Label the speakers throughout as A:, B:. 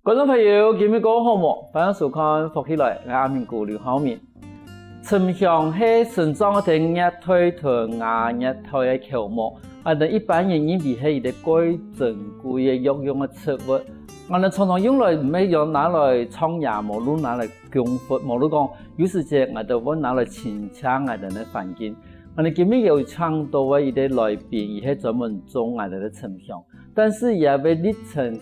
A: 观众朋友，今日过好冇？欢迎收看福起来，我阿明哥刘浩明。沉香是生长在热带同亚热带的乔木，一般人认为是一个贵珍贵的药用的植物。我哋常常用来唔係用拿来创药，無論拿来供佛，無論講有時間我哋會拿來清清我哋嘅環境。我哋今日有請到嘅一個來賓，伊係專門種我哋嘅沉香，但是也被歷程。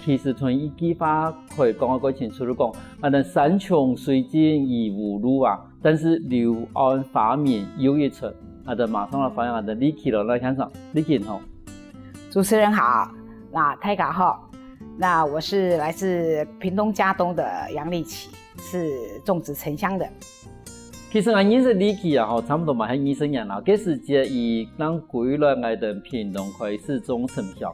A: 其實從一句話可以講得清楚，就講我哋山窮水盡疑無路啊，但是柳暗花明又一村。我哋馬上來歡迎我哋李琦來看上，李琦好。
B: 主持人好，那大家好，那我是來自屏東佳冬的楊麗琦，是種植沉香的。
A: 其實我認識李琦啊，差不多嘛係20年啦，嗰時節伊當歸來我哋屏東開始種沉香。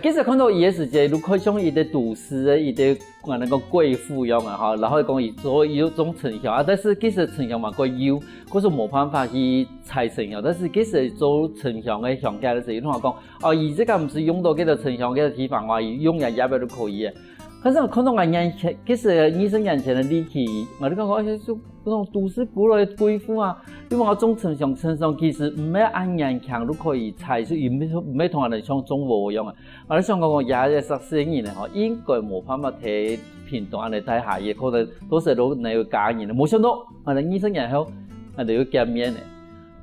A: 其實看到伊嘅時節，你可以像一個都市的一個那個貴婦樣啊，然後講伊做有種沉香但是其實沉香嘛貴油，嗰時冇辦法去採沉香，但是其實做沉香嘅香家嘅時候，你話講伊這個唔是用到嗰個沉香嗰個地方，伊用也邊都可以嘅。可是我看到我年前，其實20年前的李琦，我哋講說嗰種都市古來的貴婦啊，因為我種沉香其實唔係按年強都可以採，所以唔係同人哋像種無一樣啊。我哋想講14年咧，應該冇辦法睇屏東人哋睇下嘢，可能都是都能有家人冇想到我哋20年後，我哋要見面咧。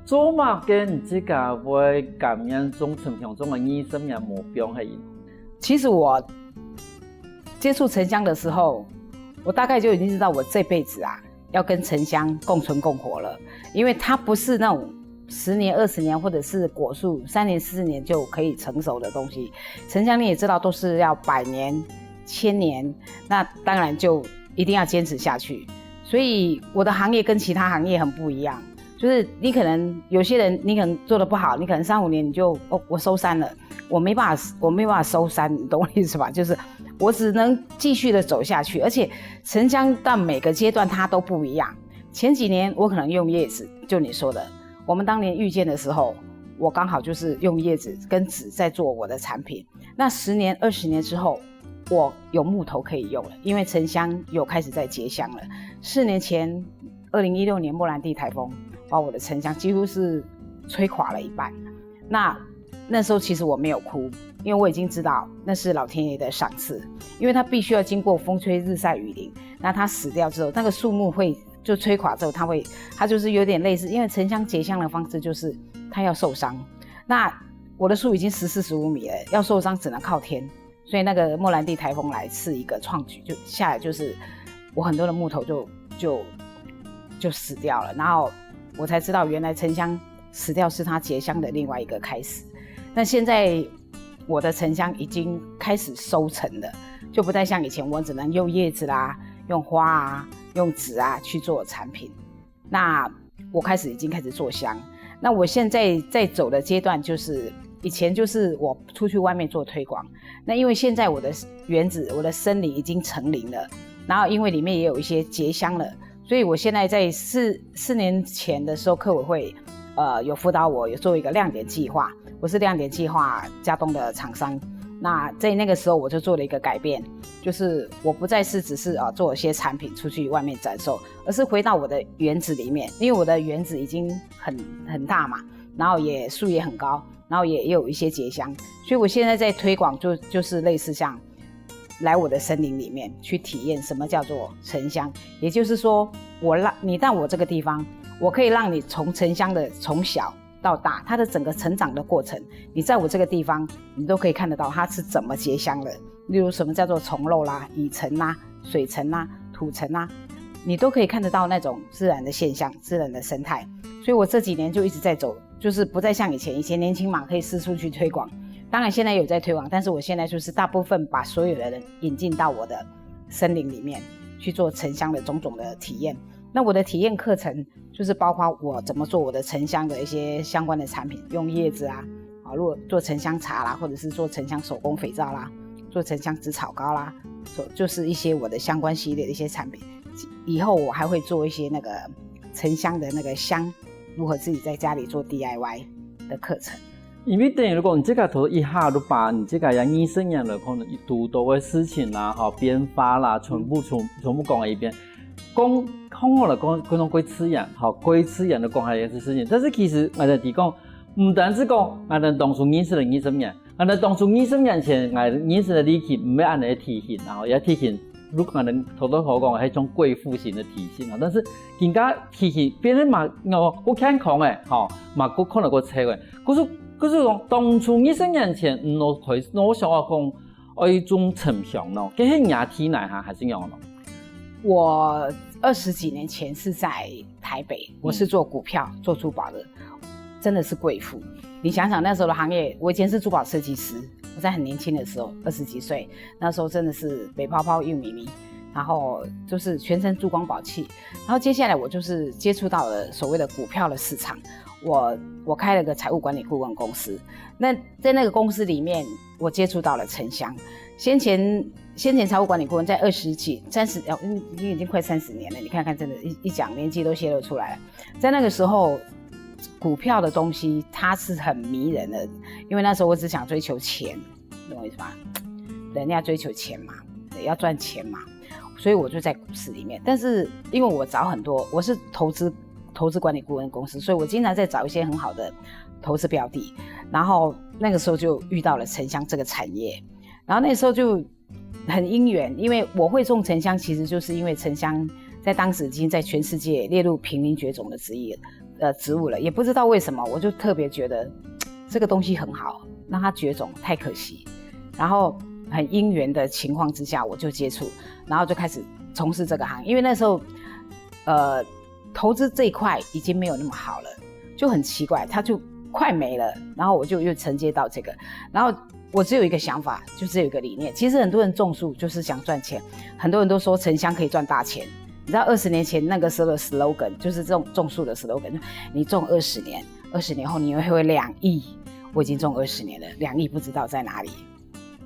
A: 做乜嘅唔知㗎會見面種沉香種嘅20年目標係？
B: 其實我接觸沉香的時候，我大概就已經知道我這輩子啊要跟沉香共存共活了，因為它不是那種10年、20年或者是果樹3年、4年就可以成熟的東西。沉香你也知道都是要100年、1000年，那當然就一定要堅持下去。所以我的行業跟其他行業很不一樣，就是你可能有些人你可能做得不好，你可能3、5年你就我收山了，我沒辦法收山，你懂我意思吧？就是我只能繼續的走下去，而且沉香到每個階段它都不一樣。前幾年我可能用葉子，就你說的，我們當年遇見的時候，我剛好就是用葉子跟籽在做我的產品。那10年、20年之後，我有木頭可以用了，因為沉香有開始在結香了。4年前，2016年莫蘭蒂颱風把我的沉香幾乎是吹垮了一半。那時候其實我沒有哭，因為我已經知道那是老天爺的賞賜，因為它必須要經過風吹日曬雨淋，那它死掉之後，那個樹木會就吹垮之後，它就是有點類似，因為沉香結香的方式就是它要受傷，那我的樹已經14、15米了，要受傷只能靠天，所以那個莫蘭蒂颱風來是一個創舉，就下來就是我很多的木頭就死掉了，然後我才知道原來沉香死掉是它結香的另外一個開始。那現在我的沉香已經開始收成了，就不再像以前我只能用葉子啦、用花啊、用籽啊去做產品。那我已經開始做香。那我現在在走的階段就是以前就是我出去外面做推廣，那因為現在我的園子、我的森林已經成林了，然後因為裡面也有一些結香了，所以我現在在4年前的時候，客委會有輔導我有做一個亮點計劃。我是亮點計劃佳冬的廠商，那在那個時候我就做了一個改變，就是我不再是只是做一些產品出去外面展售，而是回到我的園子裡面，因為我的園子已經很大嘛，然後樹也很高，然後也有一些結香，所以我現在在推廣就是類似像來我的森林裡面去體驗什麼叫做沉香，也就是說你到我這個地方，我可以讓你從沉香的從小到大，它的整個成長的過程，你在我這個地方，你都可以看得到它是怎麼結香的。例如什麼叫做蟲漏啦、蟻層啦、水層啦、土層啦，你都可以看得到那種自然的現象、自然的生態。所以我這幾年就一直在走，就是不再像以前年輕嘛，可以四處去推廣。當然現在有在推廣，但是我現在就是大部分把所有的人引進到我的森林裡面去做沉香的種種的體驗。那我的體驗課程就是包括我怎麼做我的沉香的一些相關的產品，用葉子啊，如果做沉香茶啦，或者是做沉香手工肥皂啦，做沉香紫草膏啦，就是一些我的相關系列的一些產品。以後我還會做一些那個沉香的那個香，如何自己在家裡做 DIY 的課程。
A: 因为等于如果你这个头一下就把你这个医生样的可能一读多的事情啦、哈编发啦，全部讲了一遍，讲好了讲各种鬼吃样，好鬼吃样的讲下一件事情。但是其实我哋讲，唔单止讲我哋当初认识的医生样，我哋当初医生样前我哋认识的理解唔要按嚟体现，然后也体现。如果能头讲係一種貴婦型的體現啊，但是更加體現別人嘛，我健康嘅，吼嘛，我可能個車嘅，可是講當初20年前，我想話講一種成效咯，佢係亞體內哈，還是樣咯？
B: 我20幾年前是在台北，我是做股票、做珠寶的，真的是貴婦。你想想那時候的行業，我以前是珠寶設計師。我在很年輕的時候，20幾歲，那時候真的是北泡泡又咪咪，然後就是全身珠光寶氣。然後接下來我就是接觸到了所謂的股票的市場，我開了個財務管理顧問公司。那在那個公司裡面，我接觸到了城鄉。先前財務管理顧問在已經快30年了，你看看真的一講年紀都泄露出來了。在那個時候。股票的東西它是很迷人的，因為那時候我只想追求錢，懂我意思嗎？人家追求錢嘛，要賺錢嘛，所以我就在股市裡面。但是因為我找很多，我是投資管理顧問公司，所以我經常在找一些很好的投資標的。然後那個時候就遇到了城鄉這個產業，然後那時候就很因緣，因為我會種城鄉，其實就是因為城鄉在當時已經在全世界列入瀕臨絕種的植物了，也不知道為什麼，我就特別覺得這個東西很好，讓它絕種太可惜。然後很因緣的情況之下，我就接觸，然後就開始從事這個行業。因為那時候，投資這一塊已經沒有那麼好了，就很奇怪，它就快沒了。然後我就又承接到這個，然後我只有一個想法，就只有一個理念。其實很多人種樹就是想賺錢，很多人都說城鄉可以賺大錢。你知道20年前那個時候的 slogan 就是種樹的 slogan， 你種20年，20年後你會2億。我已經種20年了，2億不知道在哪裡。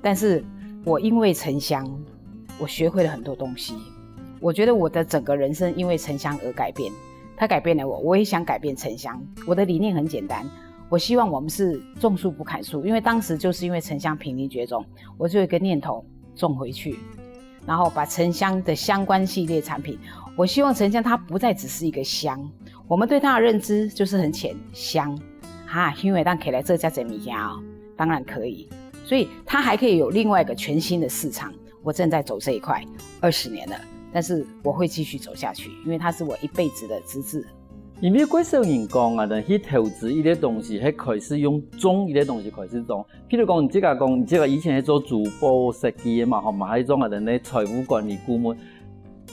B: 但是我因為城鄉，我學會了很多東西。我覺得我的整個人生因為城鄉而改變，它改變了我，我也想改變城鄉。我的理念很簡單，我希望我們是種樹不砍樹，因為當時就是因為城鄉瀕臨絕種，我就有一個念頭種回去。然後把城鄉的相關系列產品，我希望城鄉它不再只是一個鄉，我們對它的認知就是很淺鄉哈，因為當可以來這家整米家哦，當然可以，所以它還可以有另外一個全新的市場。我正在走這一塊20年了，但是我會繼續走下去，因為它是我一輩子的職志。
A: 因為幾少人講啊，去投資一啲東西，係開始用種一啲東西開始種。譬如講，你這個以前係做珠寶設計嘅嘛，係嘛？係種我哋嘅財務管理顧問。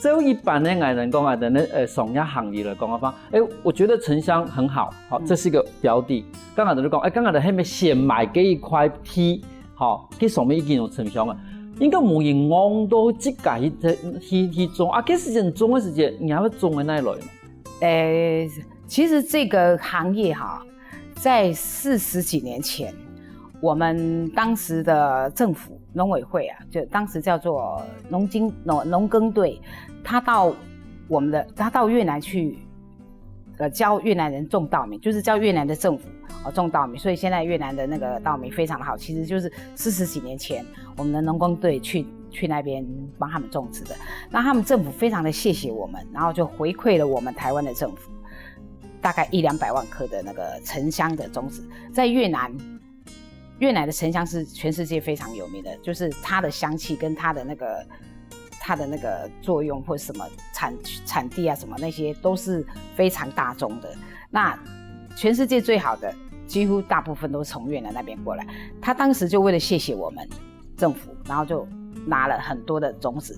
A: 就一般的藝人講我哋嘅商業行業來講嘅話，我覺得城鄉很好，好，這是一個標的。剛才就講，剛才係咪先買幾一塊地，好，佢上面已經有城鄉啊？應該冇人按到自己去種啊，幾時間種嘅時間，你還會種喺哪裡？
B: 其實這個行業哈，在40幾年前，我們當時的政府農委會啊，就當時叫做農耕隊，他到越南去，教越南人種稻米，就是教越南的政府種稻米，所以現在越南的那個稻米非常的好。其實就是40幾年前，我們的農耕隊去那邊幫他們種植的，那他們政府非常的謝謝我們，然後就回饋了我們台灣的政府大概100-200萬顆的那個城鄉的種子。在越南的城鄉是全世界非常有名的，就是它的香氣跟它的那個作用或什麼產地啊什麼那些都是非常大眾的。那全世界最好的幾乎大部分都是從越南那邊過來，他當時就為了謝謝我們政府，然後就拿了很多的種子。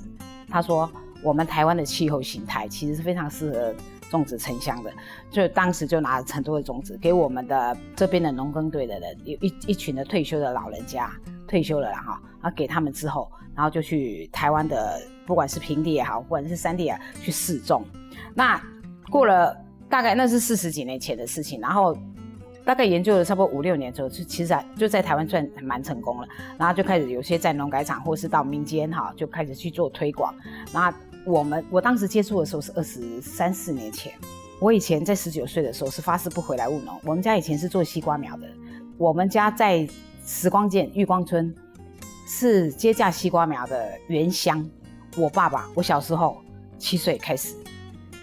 B: 他說我們台灣的氣候形態其實是非常適合種植城鄉的，就當時就拿了很多的種子給我們的這邊的農耕隊的人，有一群的退休的老人家，退休了哈，然後給他們之後，然後就去台灣的不管是平地也好，不管是山地啊去試種。那過了大概那是40幾年前的事情，然後大概研究了差不多5-6年之後，其實就在台灣算蠻成功了，然後就開始有些在農改場或是到民間哈，就開始去做推廣。然後我當時接觸的時候是23-24年前，我以前在19歲的時候是發誓不回來務農。我們家以前是做西瓜苗的，我们家在时光涧玉光村是接架西瓜苗的原乡。我爸爸，我小时候7岁开始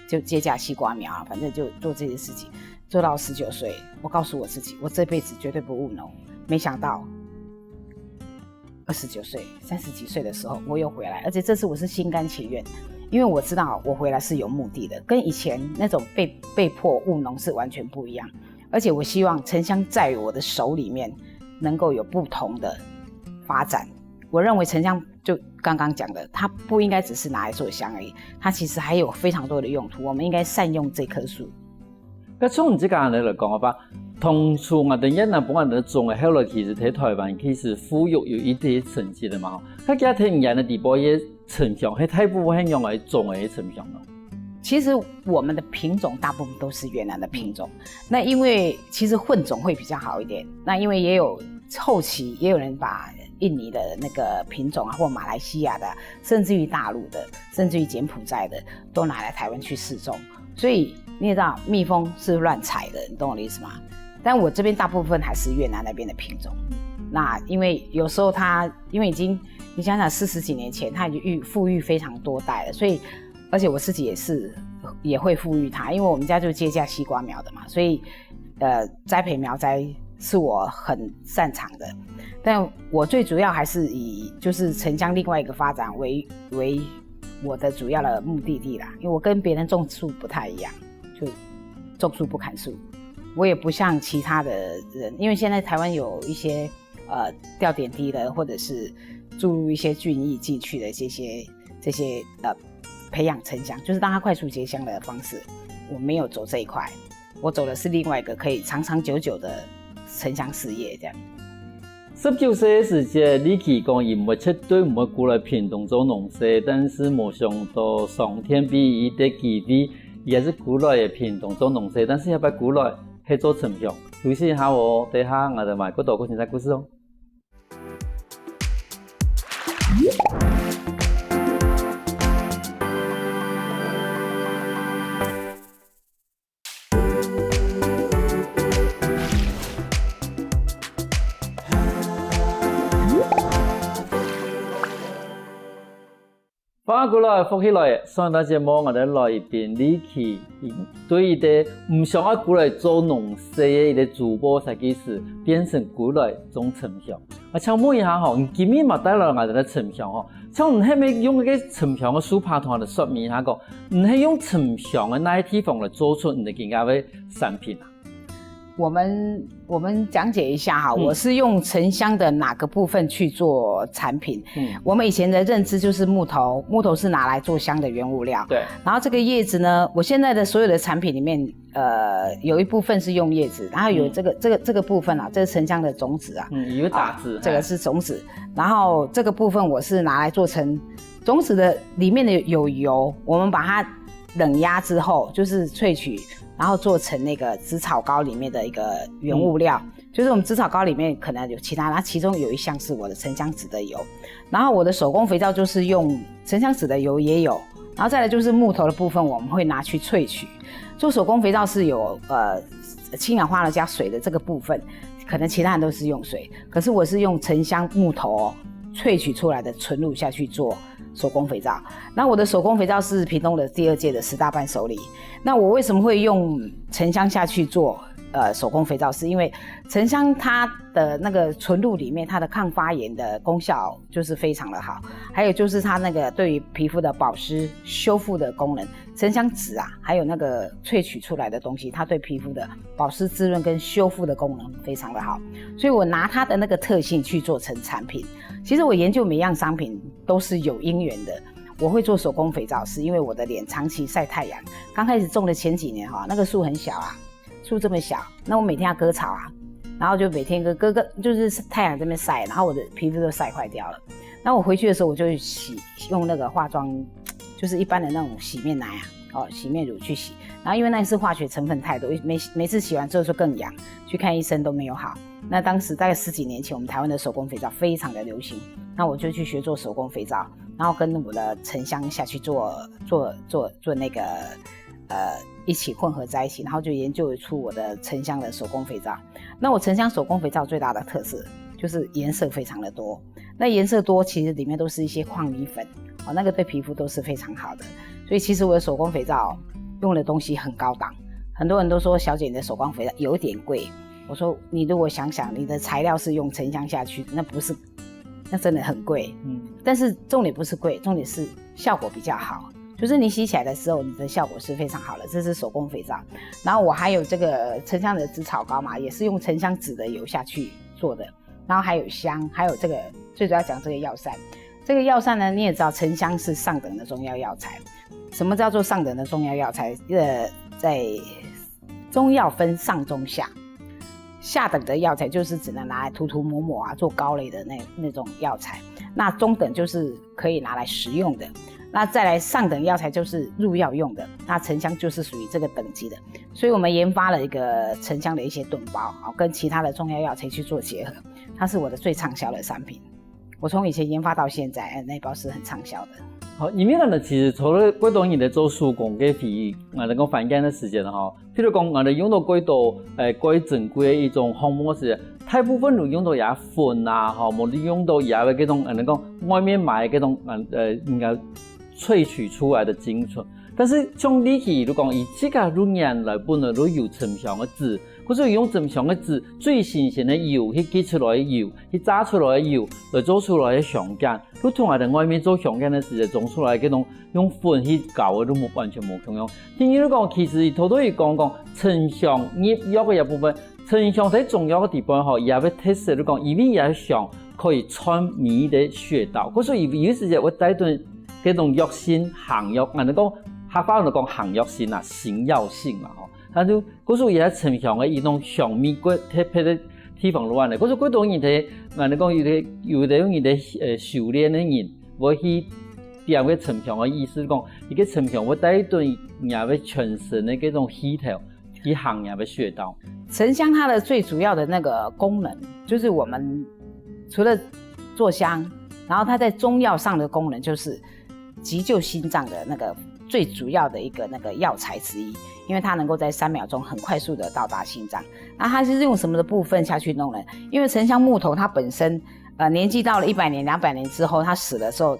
B: 就接架西瓜苗，反正就做这些事情，做到19岁。我告诉我自己，我这辈子绝对不务农。没想到29岁、30几岁的时候，我又回来，而且这次我是心甘情愿，因为我知道我回来是有目的的，跟以前那种被迫务农是完全不一样。而且我希望城乡在我的手里面能够有不同的发展。我认为城乡就刚刚讲的，它不应该只是拿来做香而已，它其实还有非常多的用途，我们应该善用这棵树。
A: 咁從這間嚟講吧，當初我哋一年半年種嘅後來其實喺台灣其實富裕有一定成績的嘛。咁家睇人嘅地波嘅成香，係大部分係用來種嘅成香咯。
B: 其實我們的品種大部分都是越南的品種，那因為其實混種會比較好一點。那因為也有後期也有人把印尼的那個品種啊，或馬來西亞的，甚至於大陸的，甚至於柬埔寨的，都拿來台灣去試種。所以你也知道，蜜蜂是亂採的，你懂我的意思嗎？但我這邊大部分還是越南那邊的品種。那因為有時候它，因為已經你想想40幾年前，它已經復育非常多代了，所以而且我自己也會復育它，因為我們家就接架西瓜苗的嘛，所以栽培苗栽是我很擅長的。但我最主要還是以就是城鄉另外一個發展為我的主要的目的地啦，因為我跟別人種樹不太一樣，就種樹不砍樹。我也不像其他的人，因為現在台灣有一些吊點滴的，或者是注入一些菌液進去的這些培養城鄉，就是讓它快速結香的方式。我沒有走這一塊，我走的是另外一個可以長長久久的城鄉事業這樣。
A: 19歲的時節，你去講伊唔會絕對唔會過來屏東做農事，但是沒想到上天俾伊的機會，伊還是過來屏東做農事，但是要不過來係做城鄉。休息一下我等下我哋賣嗰度嗰精彩故事哦。翻過來復起來，上一節目我哋來賓李琦對伊哋唔想要過來做農事嘅伊哋主播設計師，變成過來種城鄉。啊，請問一下吼，你今日嘛帶來我哋嘅城鄉吼，像你係咪用嗰個城鄉嘅書拍圖嚟說明一下講，你係用城鄉嘅哪啲地方嚟做出你哋更加嘅產品啊？
B: 我們講解一下哈，我是用城鄉的哪個部分去做產品？我們以前的認知就是木頭是拿來做香的原物料。對。然後這個葉子呢，我現在的所有的產品裡面，有一部分是用葉子，然後有這個部分啊，這是城鄉的種子啊。有打字。這個是種子，然後這個部分我是拿來做成種子的裡面的有油，我們把它冷壓之後，就是萃取。然後做成那個紫草膏裡面的一個原物料，就是我們紫草膏裡面可能有其他，然後其中有一項是我的城鄉籽的油，然後我的手工肥皂就是用城鄉籽的油也有，然後再來就是木頭的部分我們會拿去萃取，做手工肥皂是有氫氧化了加水的這個部分，可能其他人都是用水，可是我是用城鄉木頭萃取出來的純露下去做手工肥皂。那我的手工肥皂是屏東的第2屆的10大伴手禮。那我為什麼會用城鄉下去做手工肥皂？是因為城鄉它的那個純露裡面，它的抗發炎的功效就是非常的好，還有就是它那個對於皮膚的保濕修復的功能，城鄉籽啊，還有那個萃取出來的東西，它對皮膚的保濕滋潤跟修復的功能非常的好，所以我拿它的那個特性去做成產品。其實我研究每樣商品都是有因緣的。我會做手工肥皂是因為我的臉長期曬太陽，剛開始種的前幾年哈，那個樹很小啊，樹這麼小，那我每天要割草啊，然後就每天割，就是太陽這邊曬，然後我的皮膚都曬壞掉了。那我回去的時候我就用那個化妝，就是一般的那種洗面奶啊，洗面乳去洗，然後因為那是化學成分太多，每次洗完之後就更癢，去看醫生都沒有好。那當時大概10幾年前，我們台灣的手工肥皂非常的流行，那我就去學做手工肥皂，然後跟我的城鄉下去做那個一起混合在一起，然后就研究出我的沉香的手工肥皂。那我沉香手工肥皂最大的特色就是颜色非常的多，那颜色多其实里面都是一些矿泥粉，那个对皮肤都是非常好的。所以其实我的手工肥皂用的东西很高档，很多人都说小姐你的手工肥皂有点贵，我说你如果想想你的材料是用沉香下去，那真的很贵，但是重点不是贵，重点是效果比较好，就是你洗起来的时候你的效果是非常好的，这是手工肥皂。然后我还有这个沉香的紫草膏嘛，也是用沉香籽的油下去做的，然后还有香，还有这个最主要讲这个药膳。这个药膳呢，你也知道沉香是上等的中药药材。什么叫做上等的中药药材？在中药分上中下，下等的药材就是只能拿来涂涂抹抹啊，做膏类的那种药材。那中等就是可以拿来食用的，那再来上等药材就是入药用的。那沉香就是属于这个等级的，所以我们研发了一个沉香的一些炖包，跟其他的中药药材去做结合，它是我的最畅销的产品。我从以前研发到现在，那包是很畅销的。
A: 好，因为呢，其实除了几多年在做手工嘅皮，我哋讲反间的时间哈，譬如讲我哋用到几多几正规的一种项目时，大部分都用到也粉啊，哈，冇你用到也嘅嗰种，人讲外面买嘅嗰种应该萃取出来的精纯。但是像你去如讲以这个入年来本来都有沉香的籽。可是用沉香的籽最新鲜的油去挤出来的油，去榨出来的油来做出来的香碱，都同我哋外面做香碱的时候种出来嗰种用粉去搞的都完全冇同样。听你讲，其实头都讲沉香叶药嘅一部分，沉香在中药嘅地方吼，也要特色都讲，因为也香可以穿迷的穴道。可是有时候我带顿嗰种药性行药，人哋讲客家人讲行药性啊，行药性嘛吼。他就嗰时也沉香的一种香味个特别的地方乱的，嗰时嗰种人哋，人哋讲有的用人哋修炼的人，我去点个沉香的意思讲，一个沉香我带一顿也要全身的嗰种气头，去行也要穴道。
B: 沉香它的最主要的那个功能，就是我们除了做香，然后它在中药上的功能就是急救心脏的那个最主要的一个那个药材之一。因为它能够在3秒钟很快速的到达心脏。那它是用什么的部分下去弄呢？因为沉香木头它本身年纪到了100年200年之后，它死的时候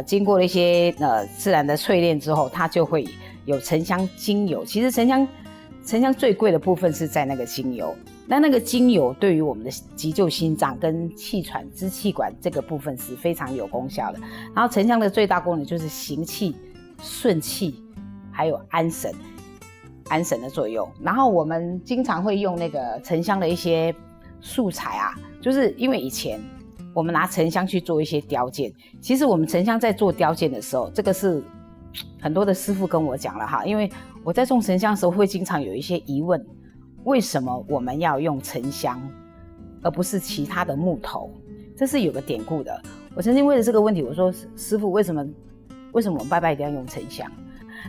B: 经过了一些自然的淬炼之后，它就会有沉香精油。其实沉香最贵的部分是在那个精油，那个精油对于我们的急救心脏跟气喘支气管这个部分是非常有功效的。然后沉香的最大功能就是行气顺气还有安神的作用。然后我们经常会用那个沉香的一些素材啊，就是因为以前我们拿沉香去做一些雕件，其实我们沉香在做雕件的时候，这个是很多的师傅跟我讲了哈，因为我在种沉香的时候会经常有一些疑问，为什么我们要用沉香而不是其他的木头？这是有个典故的。我曾经为了这个问题，我说师傅为什么我们拜拜一定要用沉香？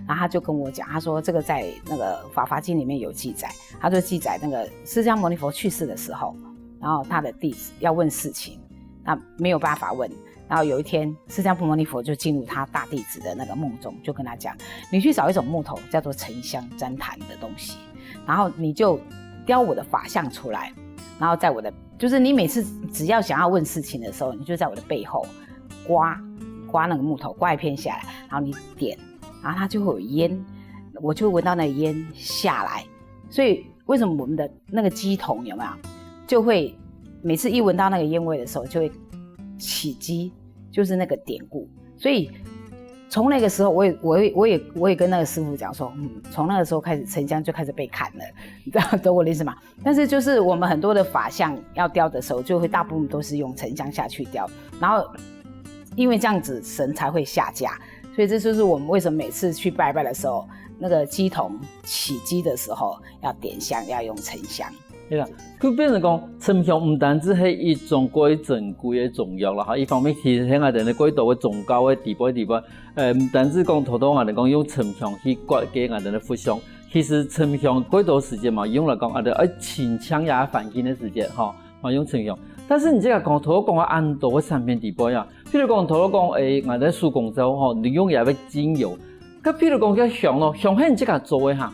B: 然后他就跟我讲，他说这个在那个《法华经》里面有记载，他就记载那个释迦牟尼佛去世的时候，然后他的弟子要问事情，那没有办法问，然后有一天释迦牟尼佛就进入他大弟子的那个梦中，就跟他讲，你去找一种木头叫做沉香旃檀的东西，然后你就雕我的法相出来，然后在我的就是你每次只要想要问事情的时候，你就在我的背后刮那个木头，刮一片下来，然后你点，然后它就会有烟，我就会闻到那个烟下来。所以为什么我们的那个鸡桶有没有就会每次一闻到那个烟味的时候就会起鸡，就是那个典故。所以从那个时候我也跟那个师傅讲说，从那个时候开始沉香就开始被砍了，你知道懂我的意思吗？但是就是我们很多的法相要雕的时候，就会大部分都是用沉香下去雕，然后因为这样子神才会下架。所以这就是我们为什么每次去拜拜的时候，那个鸡桶起鸡的时候要点香，要用沉香。
A: 对啦，佢变成讲沉香唔单止係一種貴珍貴嘅中藥啦，一方面其實喺我哋嘅幾道嘅宗教嘅地方，唔單止講頭我哋講用沉香去刮給我哋嘅福相，其實沉香幾道時間嘛，用嚟講我哋清腔也反應嘅時間，用沉香。但是你這個講頭講啊，按多嘅產品地方呀，譬如講頭講我哋手工之後，你用也要精油。譬如讲叫香咯，香很这个做的哈。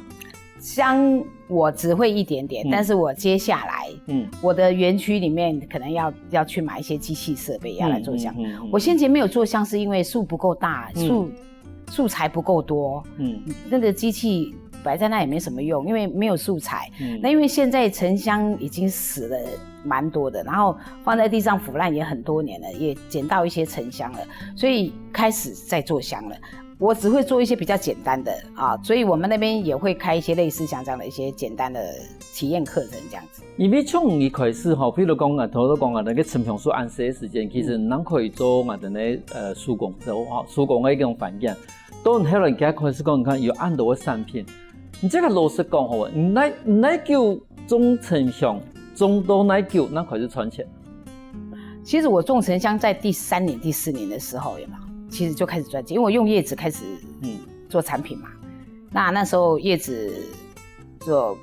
B: 香我只会一点点，但是我接下来，我的园区里面可能要去买一些机器设备要来做香。我先前没有做香是因为树不够大，素材不够多，那个机器摆在那也没什么用，因为没有素材。那因为现在沉香已经死了蛮多的，然后放在地上腐烂也很多年了，也捡到一些沉香了，所以开始在做香了。我只会做一些比较简单的啊，所以我们那边也会开一些类似像这样的一些简单的体验课程这样子。
A: 因为从一开始吼，譬如讲啊，头都讲啊，那个沉香树安息的时间，其实咱可以做啊，等咧施工就好，施工的一种环境，当后来家开始讲，你看有按到的产品，你这个老实讲好啊，你来叫种沉香，种到来叫，那开始赚钱。
B: 其实我种沉香在第3年、第4年的时候有没有？其实就开始赚钱，因为我用叶子开始做产品嘛。那时候叶子做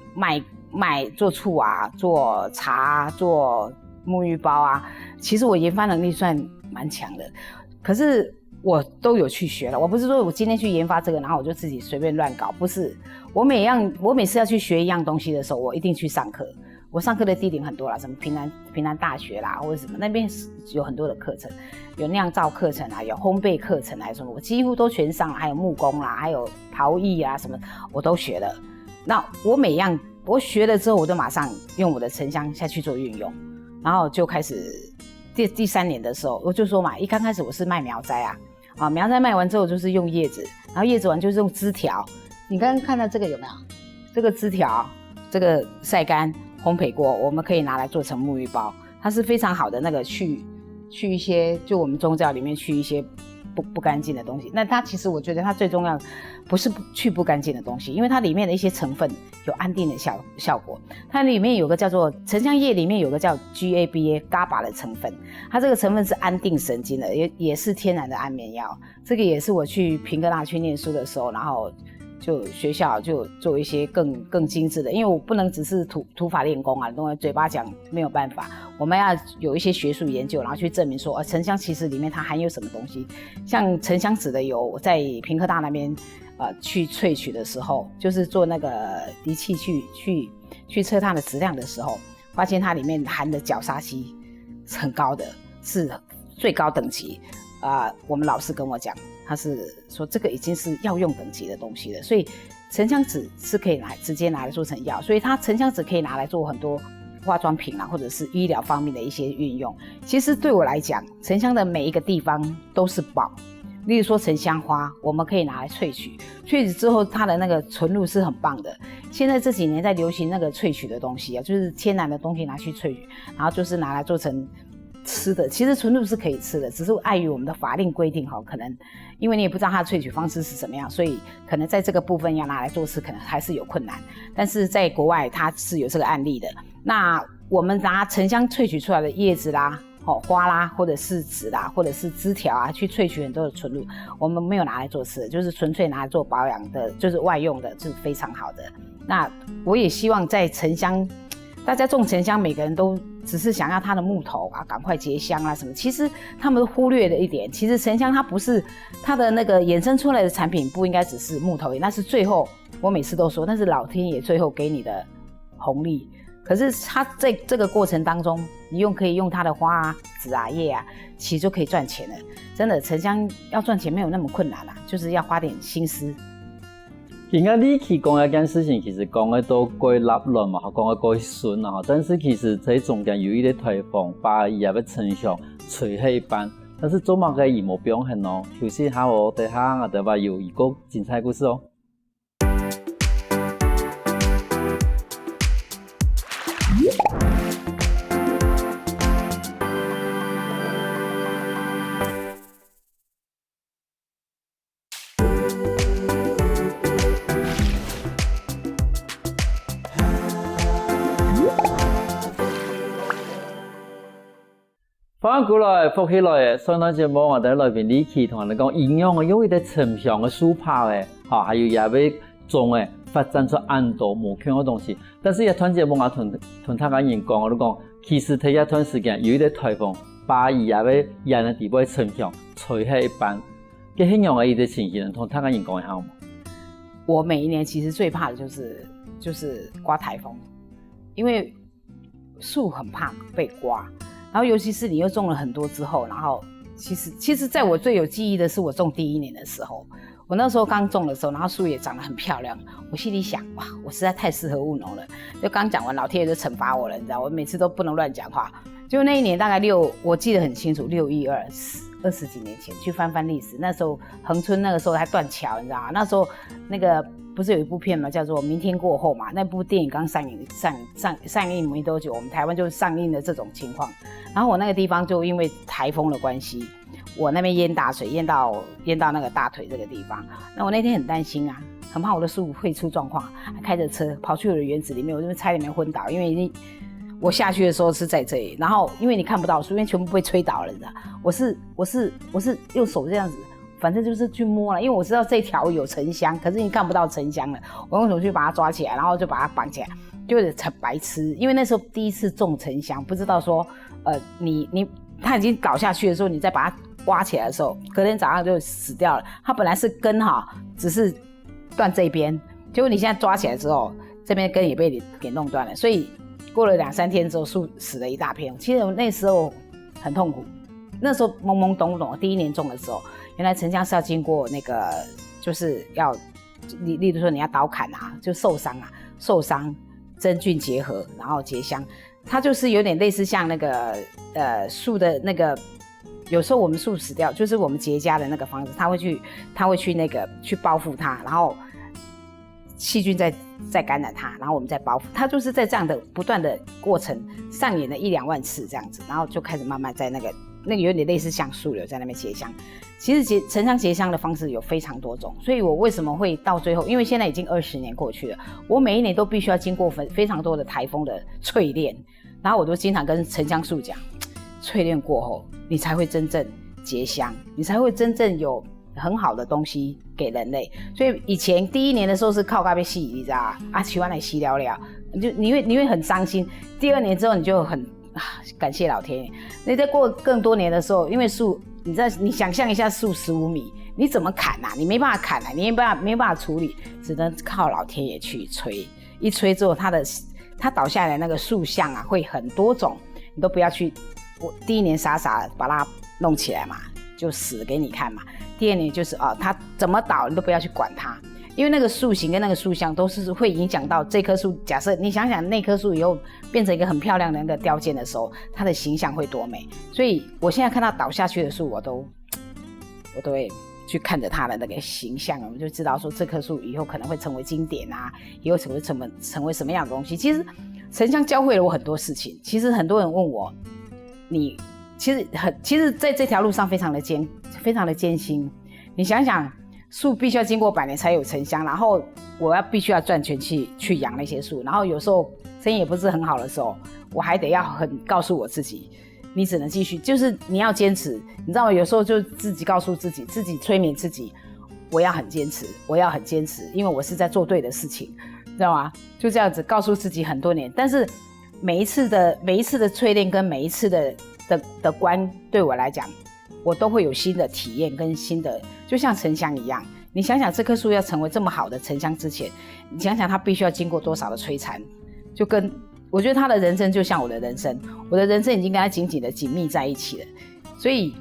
B: 卖做醋啊，做茶，做沐浴包啊。其实我研发能力算蛮强的，可是我都有去学了。我不是说我今天去研发这个，然后我就自己随便乱搞，不是。我每次要去学一样东西的时候，我一定去上课。我上课的地点很多啦，什么平南大学啦，或者什么那边有很多的课程，有酿造课程啊，有烘焙课程啊，什么我几乎都全上了，还有木工啦，还有陶艺啊，什么我都学了。那我每样我学了之后，我就马上用我的沉香下去做运用，然后就开始第3年的时候，我就说嘛，一刚开始我是卖苗栽啊，苗栽卖完之后就是用叶子，然后叶子完就是用枝条。你刚刚看到这个有没有？这个枝条，这个晒干。烘焙锅我们可以拿来做成沐浴包，它是非常好的那个去一些就我们宗教里面去一些不干净的东西。那它其实我觉得它最重要不是去不干净的东西，因为它里面的一些成分有安定的效果。它里面有个叫做沉香叶，里面有个叫 GABA 的成分，它这个成分是安定神经的，也是天然的安眠药。这个也是我去屏科大去念书的时候，然后就学校就做一些更精致的，因为我不能只是土法炼钢啊，东西嘴巴讲没有办法，我们要有一些学术研究，然后去证明说，沉香其实里面它含有什么东西。像沉香籽的油，我在屏科大那边去萃取的时候，就是做那个仪器去测它的质量的时候，发现它里面含的角鲨烯是很高的，是最高等级。我们老师跟我讲，他是说这个已经是药用等级的东西了，所以沉香籽是可以直接拿来做成药，所以它沉香籽可以拿来做很多化妆品啊，或者是医疗方面的一些运用。其实对我来讲，沉香的每一个地方都是宝。例如说沉香花，我们可以拿来萃取之后，它的那个纯露是很棒的。现在这几年在流行那个萃取的东西啊，就是天然的东西拿去萃取，然后就是拿来做成吃的。其实纯露是可以吃的，只是碍于我们的法令规定，可能因为你也不知道它的萃取方式是怎么样，所以可能在这个部分要拿来做吃，可能还是有困难。但是在国外它是有这个案例的。那我们拿沉香萃取出来的叶子啦、花啦，或者是籽啦，或者是枝条啊，去萃取很多的纯露，我们没有拿来做吃的，就是纯粹拿来做保养的，就是外用的，是非常好的。那我也希望在沉香，大家种沉香，每个人都只是想要它的木头啊，赶快结香啊什么。其实他们忽略了一点，其实沉香它不是它的那个衍生出来的产品，不应该只是木头，那是最后我每次都说，那是老天爷最后给你的红利。可是它在这个过程当中，你可以用它的花啊、籽啊、叶啊，其实就可以赚钱了。真的，沉香要赚钱没有那么困难啦，就是要花点心思。
A: 今仔你去讲一件事情，其实讲的都过立论嘛，讲的过顺啊，但是其实在中间有一个推广，把伊也要沉香吹起班，但是做乜嘅义务表现哦。休息下我等下我哋話有一個精彩故事哦。翻過來，復起來，上檔節目我哋裏邊李琦同我哋講營養嘅，因為啲沉香嘅樹泡嘅，還有也要種嘅發展出很多無窮嘅東西。但是一段節目我同他個人講，我都講，其實喺一段時間有一啲颱風，把伊也要人嘅地步沉香吹起一半，嘅營養嘅一啲情形，同他個人講一下好冇？
B: 我每一年其实最怕的就是刮台风，因为树很怕被刮，然后尤其是你又种了很多之后，然后其实在我最有记忆的是我种第1年的时候，我那时候刚种的时候，然后树也长得很漂亮，我心里想，哇，我实在太适合务农了。就刚讲完，老天爷就惩罚我了，你知道，我每次都不能乱讲话。就那一年大概我记得很清楚，61220几年前去翻历史，那时候恒春那个时候还断桥，你知道吗？那时候那个不是有一部片嘛，叫做《明天过后》嘛，那部电影刚上映没多久，我们台湾就上映了这种情况。然后我那个地方就因为台风的关系，我那边淹大水，淹到那个大腿这个地方。那我那天很担心啊，很怕我的树会出状况，开着车跑去我的园子里面，我这边差点没昏倒，因为我下去的时候是在这里，然后因为你看不到树，因为全部被吹倒了，你知道，我是用手这样子，反正就是去摸了，因为我知道这条有沉香，可是你看不到沉香了，我用手去把它抓起来，然后就把它绑起来，就是很白痴，因为那时候第一次种沉香，不知道说它已经倒下去的时候，你再把它挖起来的时候，隔天早上就死掉了。它本来是根只是断这边，结果你现在抓起来之后，这边根也被你给弄断了，所以过了2-3天之后，树死了一大片。其实我那时候很痛苦，那时候懵懵懂懂，第1年种的时候，原来沉香是要经过那个，就是要例如说你要刀砍啊，就受伤，真菌结合，然后结香。它就是有点类似像那个树的那个，有时候我们树死掉，就是我们结痂的那个方子，它会去那个去包覆它，然后细菌再感染它，然后我们再包覆它，就是在这样的不断的过程上演了1-2万次这样子，然后就开始慢慢在那个有点类似像树瘤在那边结香。其实沉香结香的方式有非常多种，所以我为什么会到最后，因为现在已经20年过去了，我每一年都必须要经过非常多的台风的淬炼，然后我都经常跟沉香树讲，淬炼过后你才会真正结香，你才会真正有很好的东西给人类。所以以前第1年的时候是靠咖啡洗，你知道啊，喜欢来洗了，你会很伤心。第2年之后你就很感谢老天爷。你在过更多年的时候，因为树，你想象一下，树15米，你怎么砍啊？你没办法砍啊，你没办法处理，只能靠老天爷去吹。一吹之后，它倒下来的那个树相啊，会很多种，你都不要去。我第1年傻傻把它弄起来嘛，就死给你看嘛。第2年就是它怎么倒你都不要去管它，因为那个树形跟那个树相都是会影响到这棵树。假设你想想那棵树以后变成一个很漂亮的那个雕件的时候，它的形象会多美。所以我现在看到倒下去的树，我都会去看着它的那个形象，我们就知道说这棵树以后可能会成为经典啊，以后成为什么样的东西。其实沉香教会了我很多事情。其实很多人问我，其实在这条路上非常的艰辛。你想想，树必须要经过100年才有沉香，然后我必须要赚钱去养那些树，然后有时候生意也不是很好的时候，我还得要告诉我自己，你只能继续，就是你要坚持。你知道吗？有时候就自己告诉自己催眠自己，我要很坚持，因为我是在做对的事情，知道吗？就这样子告诉自己很多年。但是每一次的淬炼跟每一次的关，对我来讲，我都会有新的体验跟新的，就像沉香一样。你想想，这棵树要成为这么好的沉香之前，你想想它必须要经过多少的摧残，就跟我觉得他的人生就像我的人生，我的人生已经跟他紧密在一起了。所以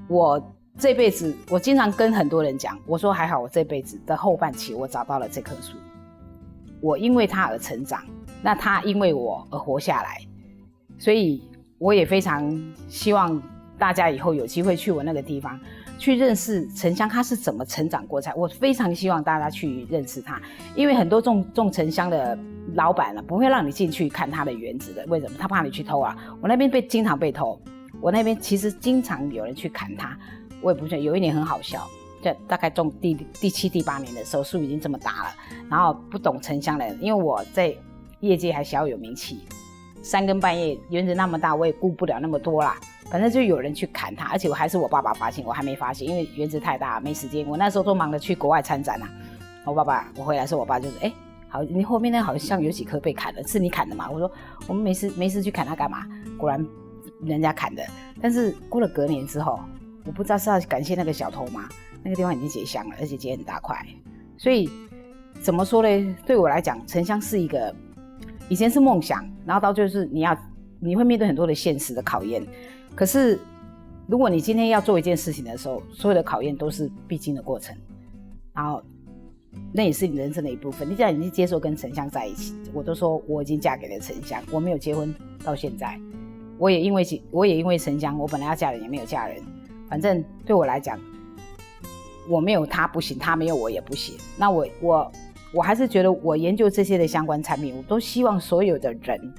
B: 我这辈子，我经常跟很多人讲，我说还好我这辈子的后半期我找到了这棵树，我因为它而成长，那它因为我而活下来。所以我也非常希望大家以后有机会去我那个地方去认识沉香它是怎么成长过来。我非常希望大家去认识它，因为很多种沉香的老板呢，不会让你进去看他的园子的。为什么？他怕你去偷啊。我那边经常被偷，我那边其实经常有人去砍它。我也不觉得，有一年很好笑，就大概种第7、第8年的时候，树已经这么大了，然后不懂沉香的人，因为我在业界还小有名气，3更半夜园子那么大，我也顾不了那么多啦。反正就有人去砍它，而且还是我爸爸发现，我还没发现，因为园子太大没时间。我那时候都忙着去国外参展啊。我回来的时候，我爸就是好，你后面那好像有几棵被砍了，是你砍的吗？我说我们没事去砍它干嘛？果然人家砍的。但是过了隔年之后，我不知道是要感谢那个小偷吗？那个地方已经结香了，而且结很大块。所以怎么说呢？对我来讲，城乡是一个以前是梦想，然后到就是你会面对很多的现实的考验。可是如果你今天要做一件事情的时候，所有的考验都是必经的过程，然后那也是你人生的一部分。你既然已经接受跟城乡在一起，我都说我已经嫁给了城乡，我没有结婚到现在，我也因为城乡，我本来要嫁人也没有嫁人，反正对我来讲，我没有他不行，他没有我也不行。那我还是觉得我研究这些的相关产品，我都希望所有的人，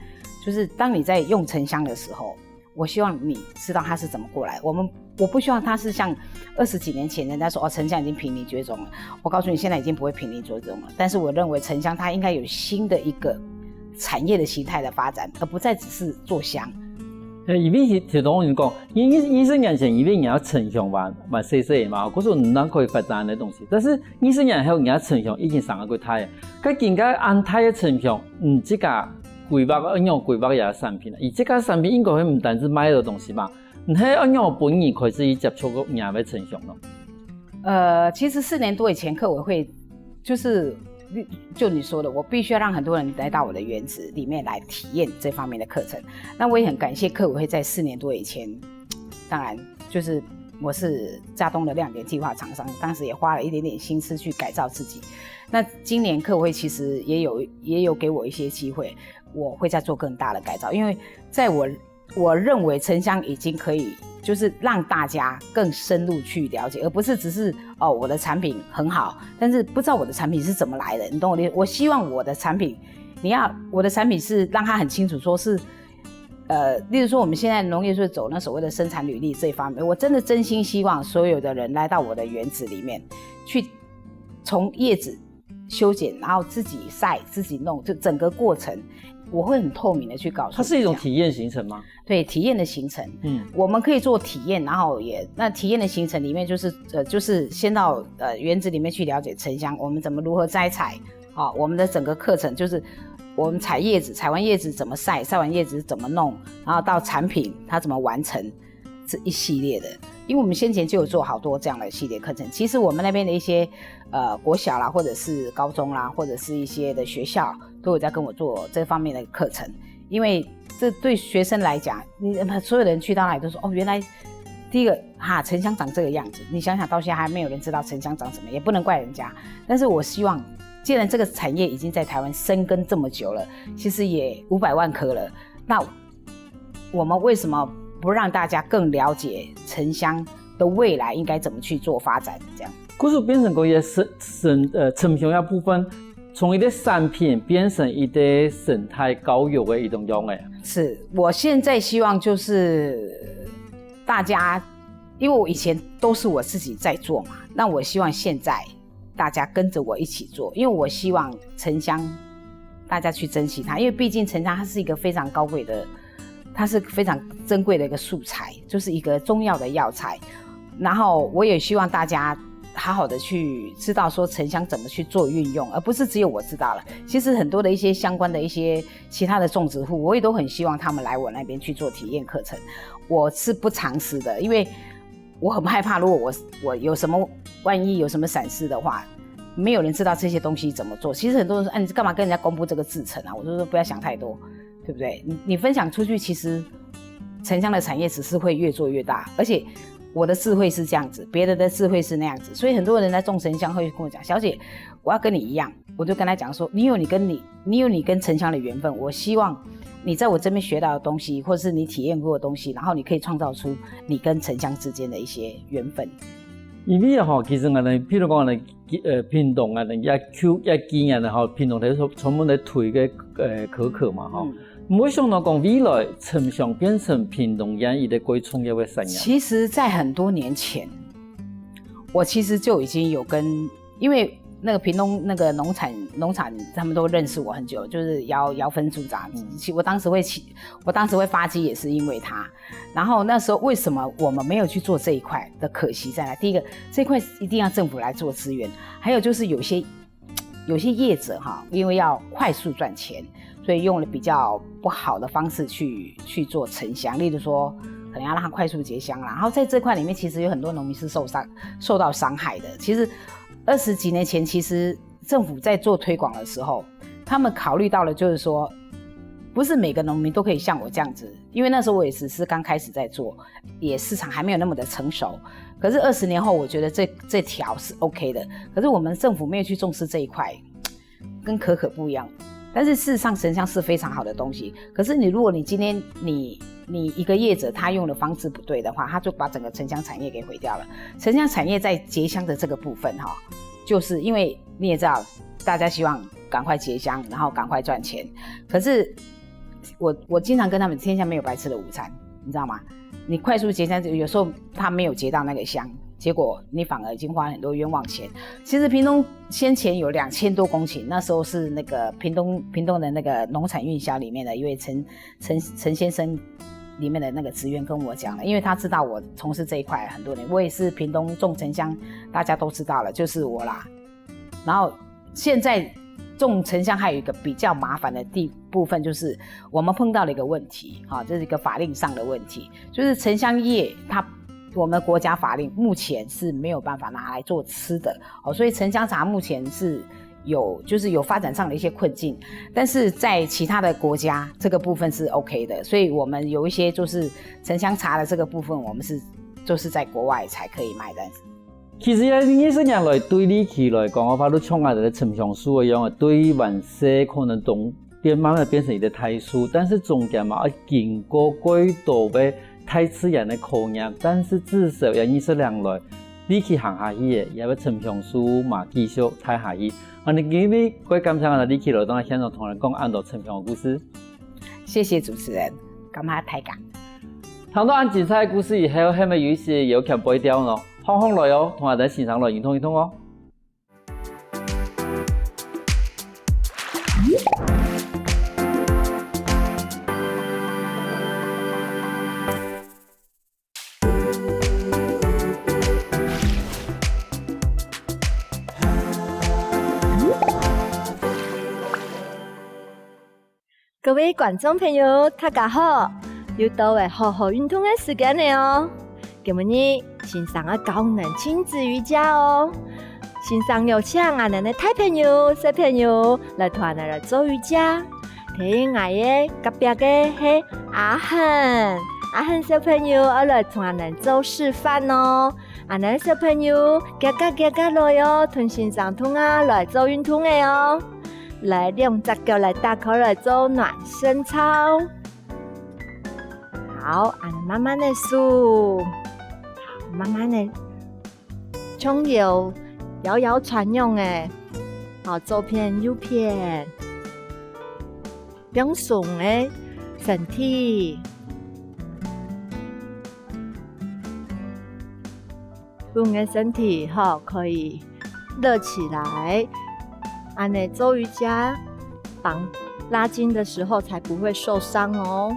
B: 就是当你在用城乡的时候，我希望你知道它是怎么过来。我不希望它是像20几年前人家说城乡已经濒临绝种了，我告诉你现在已经不会濒临绝种了。但是我认为城乡它应该有新的一个产业的形态的发展，而不再只是做香。
A: 因为就当然讲，20年前因为人家城乡嘛细细嘛，嗰时候唔能可以发展的东西。但是20年后人家城乡已经上过台了，佢更加安泰的城乡，这个规划应用规划嘅产品，而这个产品应该唔单止卖的东西嘛，係應用本年開始接觸個人嘅城鄉咯。
B: 其實4年多以前，客委會就你說的，我必須要讓很多人來到我的園子裡面來體驗這方面的課程。那我也很感謝客委會在4年多以前，當然就是我是嘉東的亮點計劃廠商，當時也花了一點點心思去改造自己。那今年客委會其實也有給我一些機會，我會再做更大的改造，因為在我認為城鄉已經可以就是讓大家更深入去了解，而不是只是我的產品很好，但是不知道我的產品是怎麼來的，你懂我的意思？我希望我的產品，我的產品是讓他很清楚說是例如說我們現在農業是走那所謂的生產履歷這一方面，我真的真心希望所有的人來到我的園子裡面去從葉子修剪，然後自己曬自己弄，就整個過程我會很透明的去告訴。
A: 它是一種體驗行程嗎？
B: 對，體驗的行程。我們可以做體驗，然後那體驗的行程裡面就是先到園子裡面去了解城鄉，我們怎麼如何摘採，我們的整個課程就是我們採葉子，採完葉子怎麼曬，曬完葉子怎麼弄，然後到產品它怎麼完成這一系列的。因為我們先前就有做好多這樣的系列課程，其實我們那邊的一些國小啦，或者是高中啦，或者是一些的學校都有在跟我做這方面的課程。因為這對學生來講，所有人去到那裡都說原來第一個城鄉長這個樣子，你想想到現在還沒有人知道城鄉長什麼，也不能怪人家。但是我希望既然這個產業已經在台灣生根這麼久了，其實也500萬棵了，那我們為什麼不讓大家更了解城鄉的未來應該怎麼去做發展？這樣，
A: 故事變成個城鄉一部分，從一個產品變成一個生態教育的一種用誒。
B: 是我現在希望就是大家，因為我以前都是我自己在做嘛，那我希望現在大家跟着我一起做，因為我希望城鄉大家去珍惜它，因為畢竟城鄉它是一個非常高貴的。它是非常珍貴的一個素材，就是一個中藥的藥材。然後我也希望大家好好的去知道說城鄉怎麼去做運用，而不是只有我知道了。其實很多的一些相關的一些其他的種植戶，我也都很希望他們來我那邊去做體驗課程。我是不嘗試的，因為我很害怕，如果我有什麼萬一有什麼閃失的話，沒有人知道這些東西怎麼做。其實很多人說，你幹嘛跟人家公布這個製程啊？我就說不要想太多。對不對？你分享出去，其實城鄉的產業只是會越做越大，而且我的智慧是這樣子，別人的智慧是那樣子，所以很多人在種城鄉會跟我講，小姐，我要跟你一樣，我就跟他講說，你有你跟城鄉的緣分，我希望你在我這邊學到的東西，或者是你體驗過的東西，然後你可以創造出你跟城鄉之間的一些緣分。
A: 因為其實我哋譬如講我哋屏東啊，人家經驗啊，屏東喺專門嚟推嘅可可嘛，唔會想到講未來城鄉變成屏東人一個最重要的產業。
B: 其實在很多年前，我其實就已經有因為那個屏東那個農產他們都認識我很久，就是姚分組長，我當時會發跡也是因為他。然後那時候為什麼我們沒有去做這一塊的可惜在哪？第一個，這一塊一定要政府來做資源，還有就是有些業者因為要快速賺錢，所以用了比較不好的方式去做城鄉，例如說可能要讓它快速結鄉啦。然後在這塊裡面，其實有很多農民是受到傷害的。其實20幾年前，其實政府在做推广的时候，他们考虑到了就是说，不是每个农民都可以像我这样子，因为那时候我也只是刚开始在做，也市场还没有那么的成熟。可是20年后，我觉得这条是 OK 的。可是我们政府没有去重视这一块，跟可可不一样。但是事实上，沉香是非常好的东西。可是如果你今天你一个业者他用的方式不对的话，他就把整个沉香产业给毁掉了。沉香产业在结香的这个部分就是因为你也知道，大家希望赶快结香，然后赶快赚钱。可是我经常跟他们，天下没有白吃的午餐，你知道吗？你快速结香，有时候他没有结到那个香，结果你反而已经花很多冤枉钱。其实屏东先前有2000多公顷，那时候是那个屏东的那个农产运销里面的一位陈先生里面的那个职员跟我讲了，因为他知道我从事这一块很多年，我也是屏东种沉香，大家都知道了，就是我啦。然后现在种沉香还有一个比较麻烦的部分，就是我们碰到了一个问题，这是一个法令上的问题，就是沉香叶我们国家法令目前是没有办法拿来做吃的，所以沉香茶目前是有发展上的一些困境，但是在其他的国家这个部分是 OK 的，所以我们有一些就是沉香茶的这个部分，我们就是在国外才可以卖的。
A: 其实20年来对你去来讲，我发现创下的沉香树一样，对万世可能慢慢变成一个态树，但是中间嘛要经过几多的太自然的考验，但是至少20年来，你去行下去的，也要沉香树嘛继续睇下去。你今日quay感謝你去來到現場同人講安度沉香的故事。
B: 謝謝主持人，感謝大家。
A: 聽到安精彩的故事以後，係咪有時有強背調呢？放來哦，同我哋現場來認同一通哦。
C: 各位观众朋友，大家好！又到了好好运动的时间了哦。今日欣赏个高能亲子瑜伽哦。欣赏有请我们的大朋友、小朋友来团来做瑜伽。睇我的隔壁嘅係阿恒小朋友來同我們做示範哦。我們小朋友加來哦，同欣賞同來做運動嘅哦。来2隻腳來打開來做暖身操。好，我們慢慢的數，慢慢的從右搖搖船用誒，好，左邊右邊，放鬆誒身體，我們的身體好可以熱起來。按呢做瑜伽，绑拉筋的时候才不会受伤哦。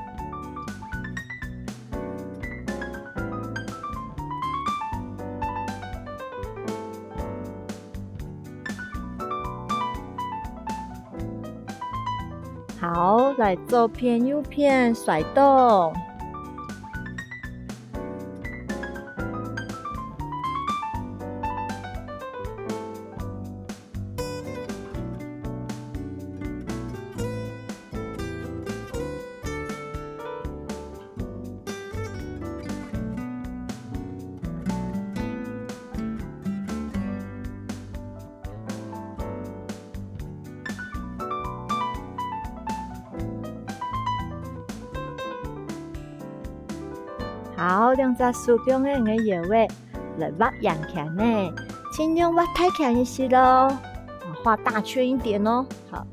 C: 好，来左偏右偏甩动。好，2隻手中嘅搖位來畫陽強呢，盡量畫太強一些咯，畫大圈一點哦。好，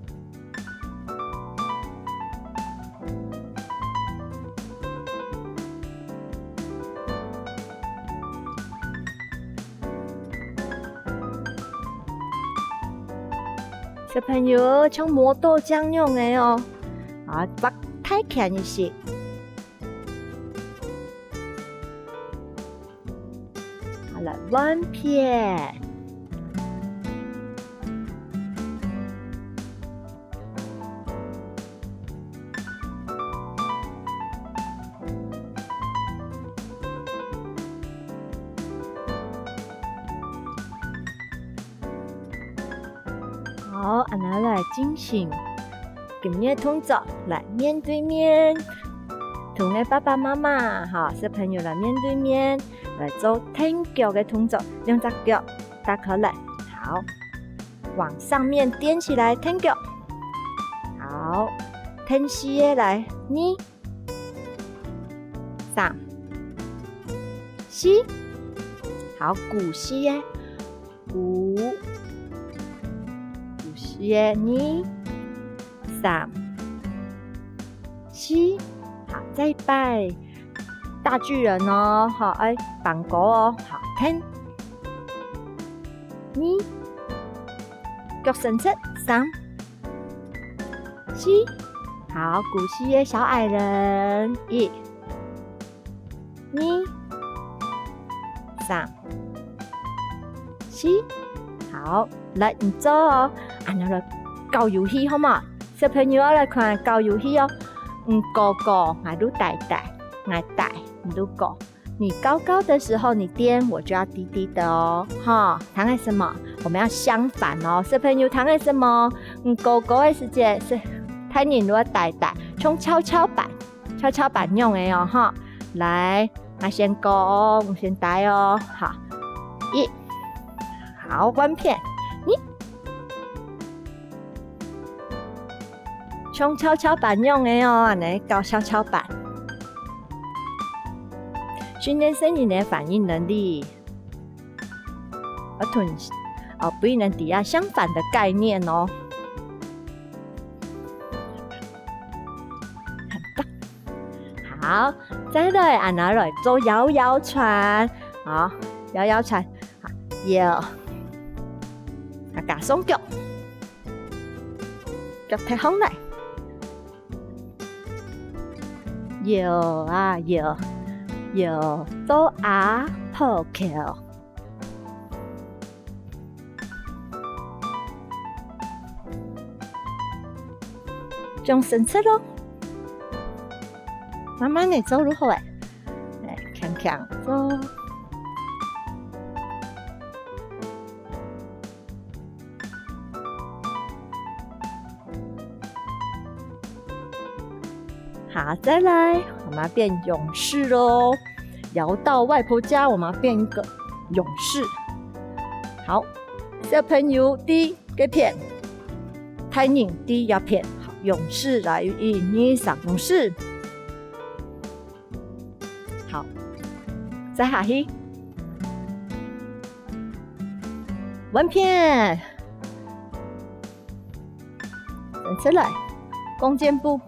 C: 小朋友像磨豆漿用嘅哦，啊，畫太強一些。好了，弯片，好，安娜来进行今日的动作，来面对面，同你爸爸妈妈哈小朋友来面对面来做挺脚的动作，两只脚打开来，好，往上面踮起来挺脚，好，挺膝的来2、3、4，好，鼓膝的5、鼓膝的2、3、4，好，再摆大巨人哦，好，哎，绑狗哦，好，10、2，脚伸直3、4，好，鼓膝的小矮人1、2、3、4，好，来唔做哦，按下来搞游戏好嘛？小朋友来看搞游戏哦，高高，俺都呆呆，俺呆，你都高。你高高的时候，你颠，我就要低低的哦，哈。谈的什么？我们要相反哦。小朋友谈的什么？高高的时间是太你如果呆呆，从跷跷板用的哦，哈。来，我先高哦，我先呆哦，好，1，好，关片，你。从跷跷板用的哦，安尼搞跷跷板，训练身体的反应能力。不能抵押相反的概念哦，很棒。好，再来按下来做摇摇船，好，摇摇船，好，摇，加双脚，脚踢上来。摇啊摇，摇到阿破桥，将伸出咯，慢慢的走入去，来看看走。好，再来，我们要变勇士咯。摇到外婆家，我们要变一个勇士。好，小朋友第一片，太人第一片，好，勇士来1、2、3，勇士。好，再下去，弯片，伸出来，弓箭步。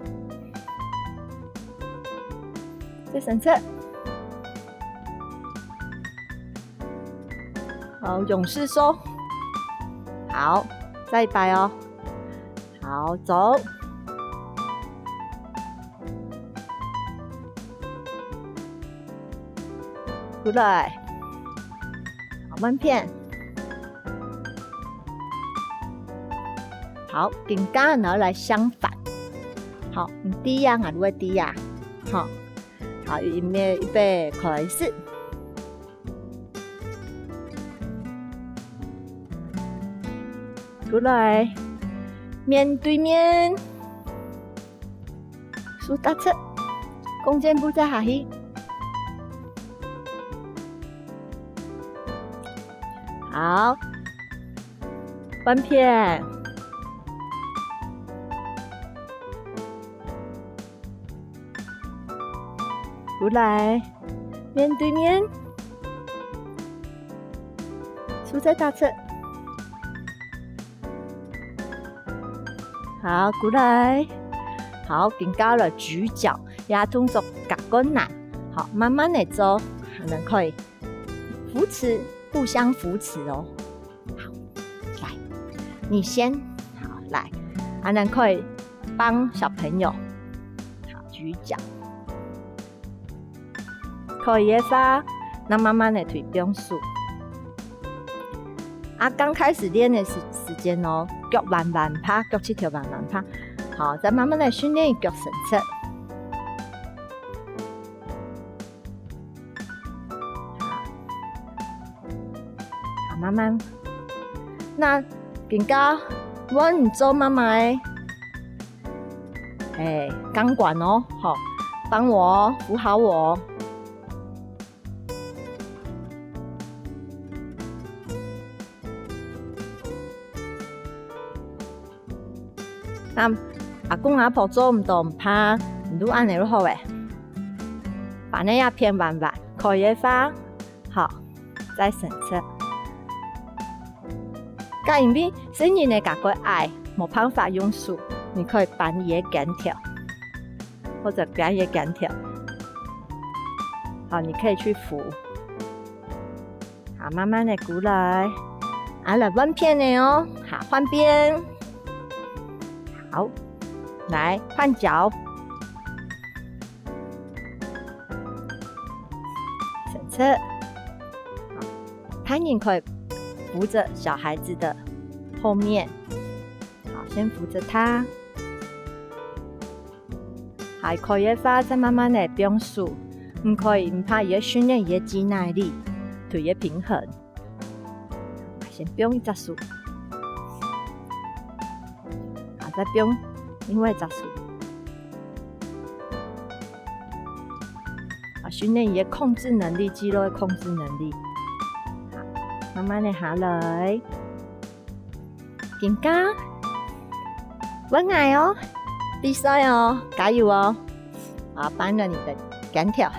C: 再伸出，好，勇士收，好，再摆哦，好，走，出来，好，慢片，好，跟刚刚来相反，好，你低呀，还是低呀，好。好，预备，开始。过来，面对面，手打侧，弓箭步再下去。好，翻片。过来，面对面，手在打侧，好，过来，好，更高了，举脚，也动作较困难，好，慢慢的走，可能可以扶持，互相扶持哦。好，来，你先，好，来，还能可以帮小朋友，好，举脚。可以的话，那慢慢的腿不用数。刚开始练的时间哦，脚慢慢趴，脚趾头慢慢趴。好，再慢慢的训练脚伸出。好，慢慢。那更加我唔做妈妈的，钢管哦，好，帮我扶好我。那阿公阿婆做唔到唔怕，唔都按你都好诶。把那鸦片玩玩，口也发好，再省着。假因为生日呢，甲个爱冇办法用手，你可以搬也干条，或者干也干条。好，你可以去扶。好，慢慢的鼓来，来弯片的哦。好，换边。好，来换脚。省车。好，攀岩可以扶着小孩子的后面，好，先扶着他。还可以发再慢慢的变速，唔可以唔怕也训练也肌耐力，腿也平衡。先变一只速，好，再变另外一只速。训练也控制能力，肌肉的控制能力。好，慢慢的下来，紧张，稳爱哦，比赛哦，加油哦！啊，搬了你的杆条，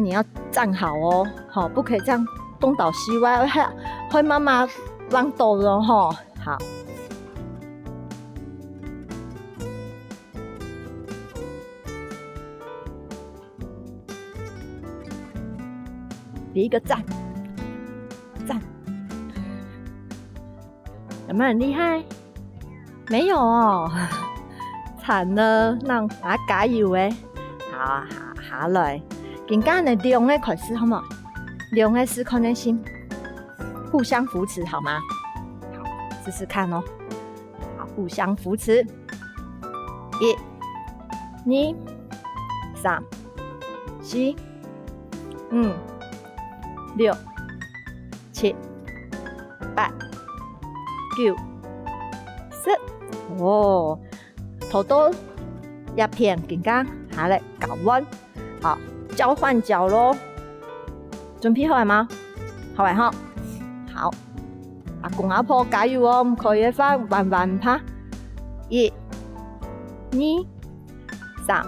C: 你要站好哦，好，不可以这样东倒西歪，会妈妈让抖了哈。好。比一个赞，赞，有没有很厉害？没有哦，惨了，让大家加油诶！好，下来，更加的量的开始好吗？量的是可能性，互相扶持好吗？好，试试看哦。好，互相扶持，一、二、三、四、5、6、7、8、9、10，哦，头都一片，更加下来搞弯，好，交换脚咯，准备好了吗？好来哈，好，阿公阿婆加油哦，唔可以发慢慢拍，1、2、3、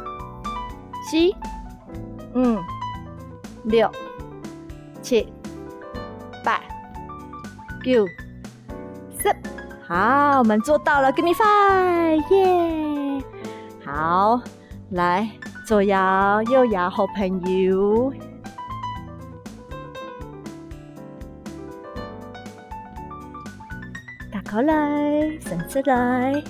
C: 4、5、6、7、8、9、10，好，我们做到了 ，Give me 5， 耶！好，来左摇右摇，好朋友。打口来，伸出来。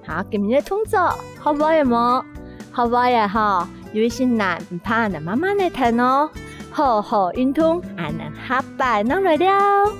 C: 好，今日的动作好唔好呀？冇，好唔好呀？哈，有一些难，唔怕，能慢慢的听哦。好好运动，还能下摆，能来了。